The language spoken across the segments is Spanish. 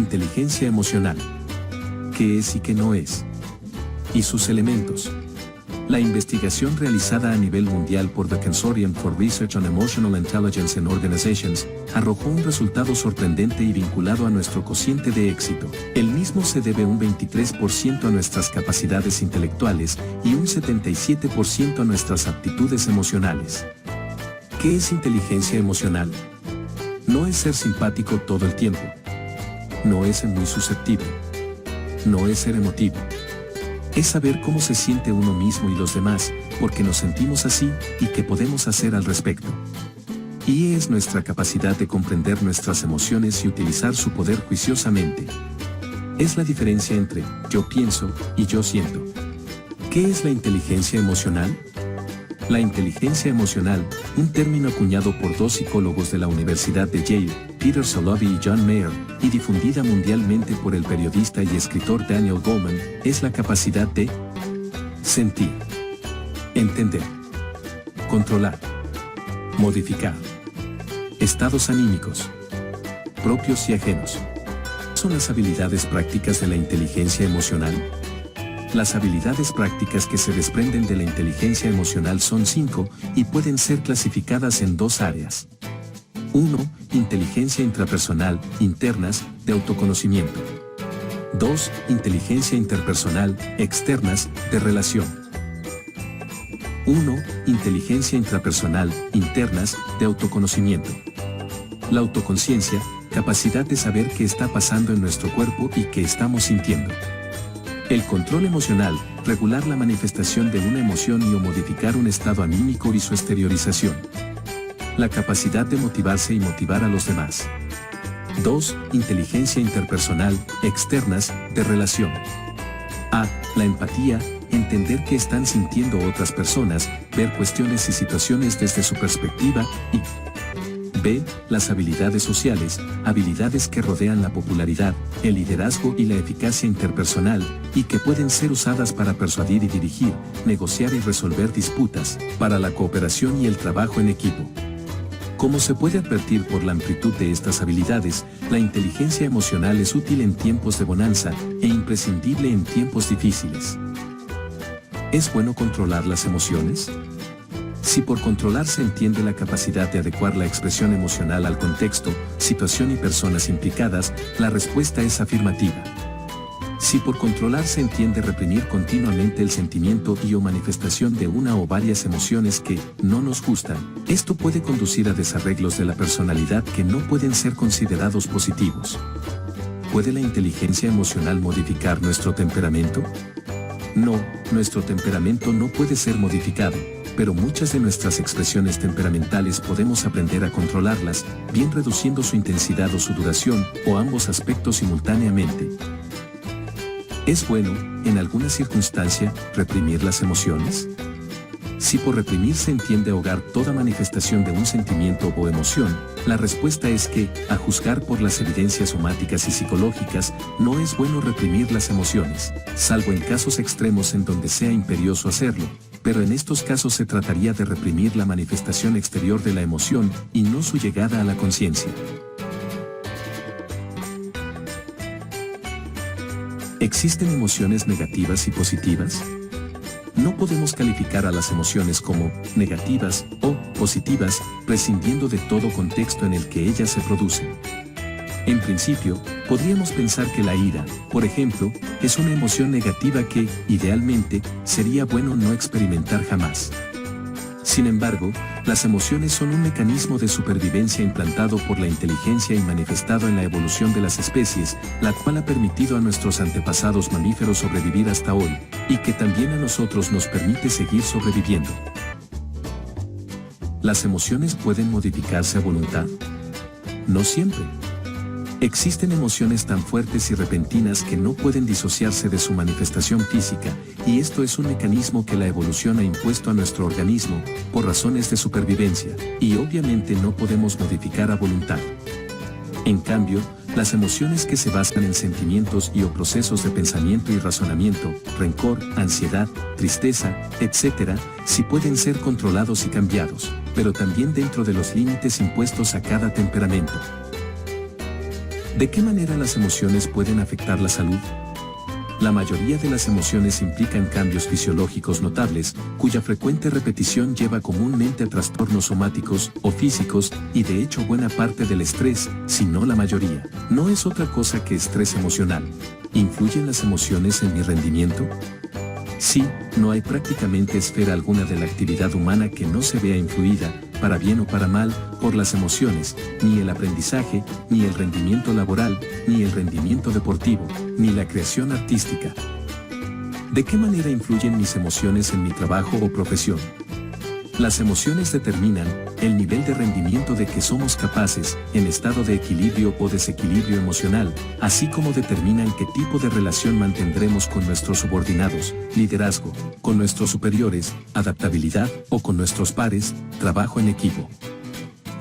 Inteligencia emocional. ¿Qué es y qué no es? Y sus elementos. La investigación realizada a nivel mundial por The Consortium for Research on Emotional Intelligence in Organizations arrojó un resultado sorprendente y vinculado a nuestro cociente de éxito. El mismo se debe un 23% a nuestras capacidades intelectuales y un 77% a nuestras aptitudes emocionales. ¿Qué es inteligencia emocional? No es ser simpático todo el tiempo. No es ser muy susceptible. No es ser emotivo. Es saber cómo se siente uno mismo y los demás, porque nos sentimos así, y qué podemos hacer al respecto. Y es nuestra capacidad de comprender nuestras emociones y utilizar su poder juiciosamente. Es la diferencia entre yo pienso y yo siento. ¿Qué es la inteligencia emocional? La inteligencia emocional, un término acuñado por dos psicólogos de la Universidad de Yale, Peter Salovey y John Mayer, y difundida mundialmente por el periodista y escritor Daniel Goleman, es la capacidad de sentir, entender, controlar, modificar estados anímicos, propios y ajenos. ¿Son las habilidades prácticas de la inteligencia emocional? Las habilidades prácticas que se desprenden de la inteligencia emocional son 5 y pueden ser clasificadas en 2 áreas. 1. Inteligencia intrapersonal, internas, de autoconocimiento. 2. Inteligencia interpersonal, externas, de relación. 1. Inteligencia intrapersonal, internas, de autoconocimiento. La autoconciencia, capacidad de saber qué está pasando en nuestro cuerpo y qué estamos sintiendo. El control emocional, regular la manifestación de una emoción y o modificar un estado anímico y su exteriorización. La capacidad de motivarse y motivar a los demás. 2. Inteligencia interpersonal, externas, de relación. A. La empatía, entender qué están sintiendo otras personas, ver cuestiones y situaciones desde su perspectiva, y B. Las habilidades sociales, habilidades que rodean la popularidad, el liderazgo y la eficacia interpersonal, y que pueden ser usadas para persuadir y dirigir, negociar y resolver disputas, para la cooperación y el trabajo en equipo. Como se puede advertir por la amplitud de estas habilidades, la inteligencia emocional es útil en tiempos de bonanza e imprescindible en tiempos difíciles. ¿Es bueno controlar las emociones? Si por controlar se entiende la capacidad de adecuar la expresión emocional al contexto, situación y personas implicadas, la respuesta es afirmativa. Si por controlar se entiende reprimir continuamente el sentimiento y o manifestación de una o varias emociones que no nos gustan, esto puede conducir a desarreglos de la personalidad que no pueden ser considerados positivos. ¿Puede la inteligencia emocional modificar nuestro temperamento? No, nuestro temperamento no puede ser modificado, pero muchas de nuestras expresiones temperamentales podemos aprender a controlarlas, bien reduciendo su intensidad o su duración, o ambos aspectos simultáneamente. ¿Es bueno, en alguna circunstancia, reprimir las emociones? Si por reprimir se entiende ahogar toda manifestación de un sentimiento o emoción, la respuesta es que, a juzgar por las evidencias somáticas y psicológicas, no es bueno reprimir las emociones, salvo en casos extremos en donde sea imperioso hacerlo, pero en estos casos se trataría de reprimir la manifestación exterior de la emoción y no su llegada a la conciencia. ¿Existen emociones negativas y positivas? No podemos calificar a las emociones como negativas o positivas, prescindiendo de todo contexto en el que ellas se producen. En principio, podríamos pensar que la ira, por ejemplo, es una emoción negativa que, idealmente, sería bueno no experimentar jamás. Sin embargo, las emociones son un mecanismo de supervivencia implantado por la inteligencia y manifestado en la evolución de las especies, la cual ha permitido a nuestros antepasados mamíferos sobrevivir hasta hoy, y que también a nosotros nos permite seguir sobreviviendo. ¿Las emociones pueden modificarse a voluntad? No siempre. Existen emociones tan fuertes y repentinas que no pueden disociarse de su manifestación física, y esto es un mecanismo que la evolución ha impuesto a nuestro organismo, por razones de supervivencia, y obviamente no podemos modificar a voluntad. En cambio, las emociones que se basan en sentimientos y o procesos de pensamiento y razonamiento, rencor, ansiedad, tristeza, etc., sí pueden ser controlados y cambiados, pero también dentro de los límites impuestos a cada temperamento. ¿De qué manera las emociones pueden afectar la salud? La mayoría de las emociones implican cambios fisiológicos notables, cuya frecuente repetición lleva comúnmente a trastornos somáticos o físicos, y de hecho buena parte del estrés, si no la mayoría, no es otra cosa que estrés emocional. ¿Influyen las emociones en mi rendimiento? Sí, no hay prácticamente esfera alguna de la actividad humana que no se vea influida, para bien o para mal, por las emociones, ni el aprendizaje, ni el rendimiento laboral, ni el rendimiento deportivo, ni la creación artística. ¿De qué manera influyen mis emociones en mi trabajo o profesión? Las emociones determinan el nivel de rendimiento de que somos capaces, en estado de equilibrio o desequilibrio emocional, así como determinan qué tipo de relación mantendremos con nuestros subordinados, liderazgo, con nuestros superiores, adaptabilidad, o con nuestros pares, trabajo en equipo.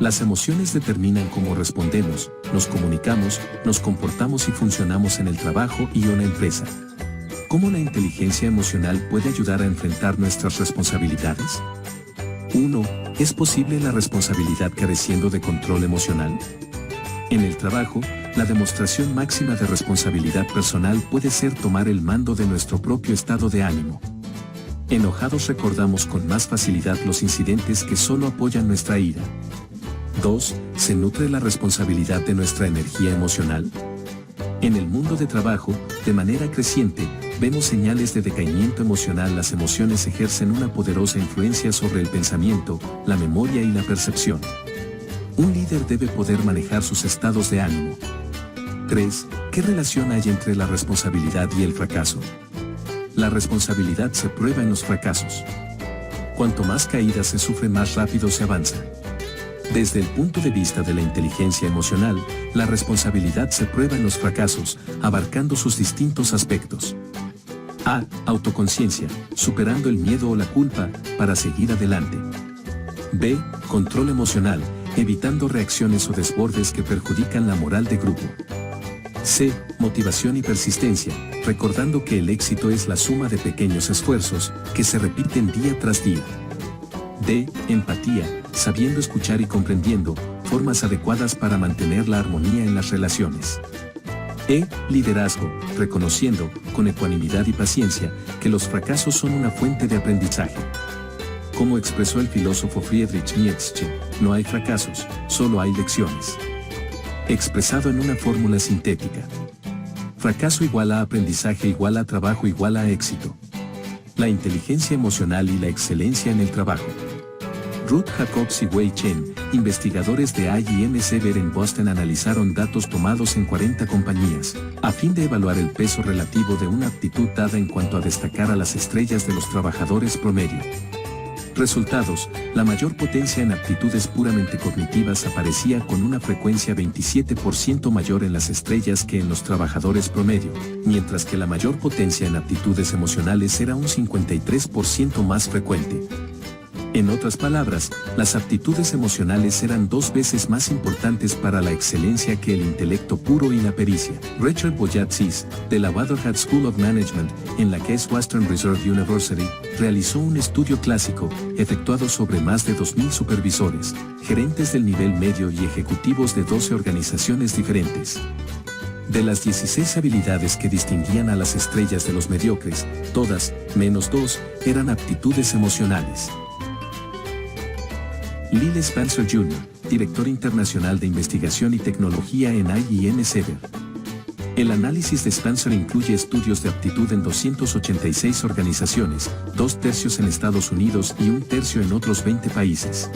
Las emociones determinan cómo respondemos, nos comunicamos, nos comportamos y funcionamos en el trabajo y una empresa. ¿Cómo la inteligencia emocional puede ayudar a enfrentar nuestras responsabilidades? 1. ¿Es posible la responsabilidad careciendo de control emocional? En el trabajo, la demostración máxima de responsabilidad personal puede ser tomar el mando de nuestro propio estado de ánimo. Enojados recordamos con más facilidad los incidentes que solo apoyan nuestra ira. 2. ¿Se nutre la responsabilidad de nuestra energía emocional? En el mundo de trabajo, de manera creciente, vemos señales de decaimiento emocional. Las emociones ejercen una poderosa influencia sobre el pensamiento, la memoria y la percepción. Un líder debe poder manejar sus estados de ánimo. 3. ¿Qué relación hay entre la responsabilidad y el fracaso? La responsabilidad se prueba en los fracasos. Cuanto más caídas se sufren, más rápido se avanza. Desde el punto de vista de la inteligencia emocional, la responsabilidad se prueba en los fracasos, abarcando sus distintos aspectos. A. Autoconciencia, superando el miedo o la culpa, para seguir adelante. B. Control emocional, evitando reacciones o desbordes que perjudican la moral de grupo. C. Motivación y persistencia, recordando que el éxito es la suma de pequeños esfuerzos, que se repiten día tras día. D. Empatía, sabiendo escuchar y comprendiendo formas adecuadas para mantener la armonía en las relaciones. E. Liderazgo, reconociendo, con ecuanimidad y paciencia, que los fracasos son una fuente de aprendizaje. Como expresó el filósofo Friedrich Nietzsche, no hay fracasos, solo hay lecciones. Expresado en una fórmula sintética. Fracaso igual a aprendizaje igual a trabajo igual a éxito. La inteligencia emocional y la excelencia en el trabajo. Ruth Jacobs y Wei Chen, investigadores de IBM Sever en Boston, analizaron datos tomados en 40 compañías, a fin de evaluar el peso relativo de una aptitud dada en cuanto a destacar a las estrellas de los trabajadores promedio. Resultados: la mayor potencia en aptitudes puramente cognitivas aparecía con una frecuencia 27% mayor en las estrellas que en los trabajadores promedio, mientras que la mayor potencia en aptitudes emocionales era un 53% más frecuente. En otras palabras, las aptitudes emocionales eran 2 veces más importantes para la excelencia que el intelecto puro y la pericia. Richard Boyatzis, de la Waterhead School of Management, en la Case Western Reserve University, realizó un estudio clásico, efectuado sobre más de 2.000 supervisores, gerentes del nivel medio y ejecutivos de 12 organizaciones diferentes. De las 16 habilidades que distinguían a las estrellas de los mediocres, todas, menos 2, eran aptitudes emocionales. Lyle Spencer Jr., director internacional de investigación y tecnología en IBM Sever. El análisis de Spencer incluye estudios de aptitud en 286 organizaciones, 2/3 en Estados Unidos y 1/3 en otros 20 países.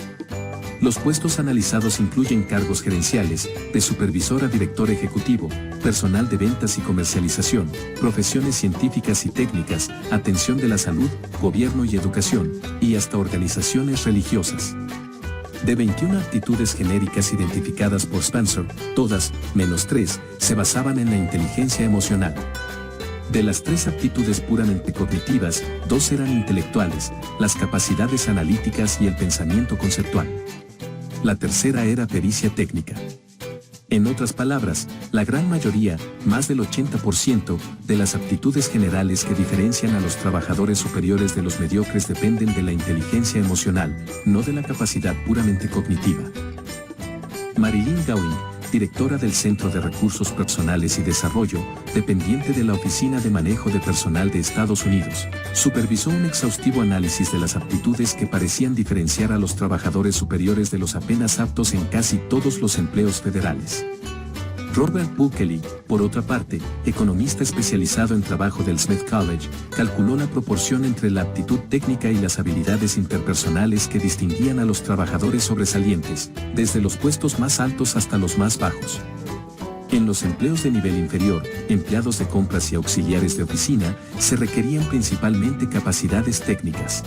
Los puestos analizados incluyen cargos gerenciales, de supervisor a director ejecutivo, personal de ventas y comercialización, profesiones científicas y técnicas, atención de la salud, gobierno y educación, y hasta organizaciones religiosas. De 21 aptitudes genéricas identificadas por Spencer, todas, menos 3, se basaban en la inteligencia emocional. De las 3 aptitudes puramente cognitivas, 2 eran intelectuales, las capacidades analíticas y el pensamiento conceptual. La tercera era pericia técnica. En otras palabras, la gran mayoría, más del 80%, de las aptitudes generales que diferencian a los trabajadores superiores de los mediocres dependen de la inteligencia emocional, no de la capacidad puramente cognitiva. Marilyn Gowing, directora del Centro de Recursos Personales y Desarrollo, dependiente de la Oficina de Manejo de Personal de Estados Unidos, supervisó un exhaustivo análisis de las aptitudes que parecían diferenciar a los trabajadores superiores de los apenas aptos en casi todos los empleos federales. Robert Buckley, por otra parte, economista especializado en trabajo del Smith College, calculó la proporción entre la aptitud técnica y las habilidades interpersonales que distinguían a los trabajadores sobresalientes, desde los puestos más altos hasta los más bajos. En los empleos de nivel inferior, empleados de compras y auxiliares de oficina, se requerían principalmente capacidades técnicas.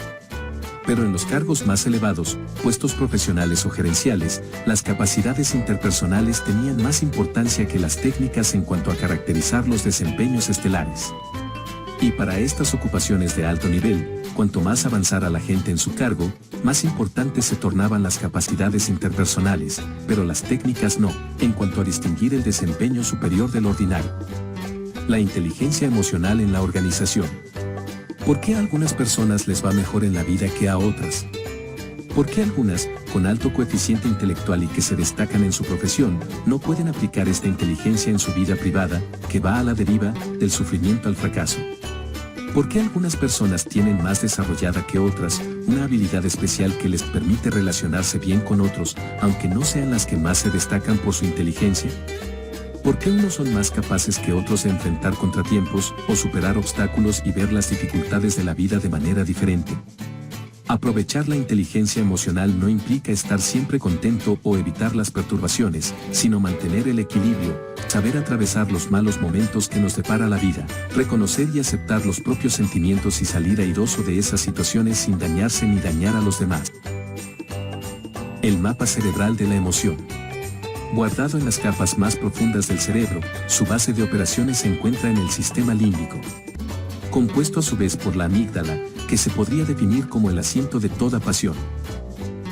Pero en los cargos más elevados, puestos profesionales o gerenciales, las capacidades interpersonales tenían más importancia que las técnicas en cuanto a caracterizar los desempeños estelares. Y para estas ocupaciones de alto nivel, cuanto más avanzara la gente en su cargo, más importantes se tornaban las capacidades interpersonales, pero las técnicas no, en cuanto a distinguir el desempeño superior del ordinario. La inteligencia emocional en la organización. ¿Por qué a algunas personas les va mejor en la vida que a otras? ¿Por qué algunas, con alto coeficiente intelectual y que se destacan en su profesión, no pueden aplicar esta inteligencia en su vida privada, que va a la deriva, del sufrimiento al fracaso? ¿Por qué algunas personas tienen más desarrollada que otras, una habilidad especial que les permite relacionarse bien con otros, aunque no sean las que más se destacan por su inteligencia? ¿Por qué unos son más capaces que otros de enfrentar contratiempos o superar obstáculos y ver las dificultades de la vida de manera diferente? Aprovechar la inteligencia emocional no implica estar siempre contento o evitar las perturbaciones, sino mantener el equilibrio, saber atravesar los malos momentos que nos depara la vida, reconocer y aceptar los propios sentimientos y salir airoso de esas situaciones sin dañarse ni dañar a los demás. El mapa cerebral de la emoción. Guardado en las capas más profundas del cerebro, su base de operaciones se encuentra en el sistema límbico. Compuesto a su vez por la amígdala, que se podría definir como el asiento de toda pasión.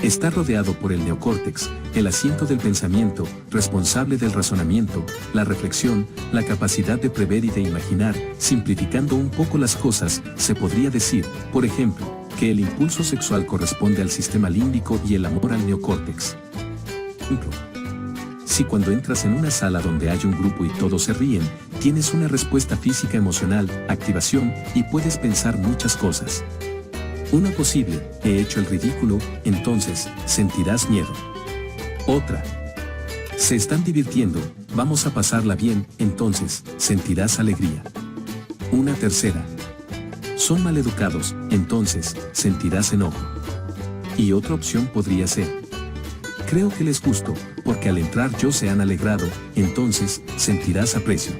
Está rodeado por el neocórtex, el asiento del pensamiento, responsable del razonamiento, la reflexión, la capacidad de prever y de imaginar. Simplificando un poco las cosas, se podría decir, por ejemplo, que el impulso sexual corresponde al sistema límbico y el amor al neocórtex. Si cuando entras en una sala donde hay un grupo y todos se ríen, tienes una respuesta física emocional, activación, y puedes pensar muchas cosas. Una posible, he hecho el ridículo, entonces, sentirás miedo. Otra. Se están divirtiendo, vamos a pasarla bien, entonces, sentirás alegría. Una tercera. Son maleducados, entonces, sentirás enojo. Y otra opción podría ser: creo que les gusto, porque al entrar yo se han alegrado, entonces, sentirás aprecio.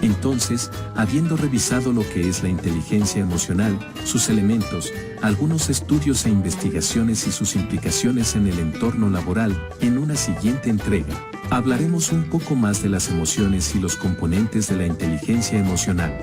Entonces, habiendo revisado lo que es la inteligencia emocional, sus elementos, algunos estudios e investigaciones y sus implicaciones en el entorno laboral, en una siguiente entrega, hablaremos un poco más de las emociones y los componentes de la inteligencia emocional.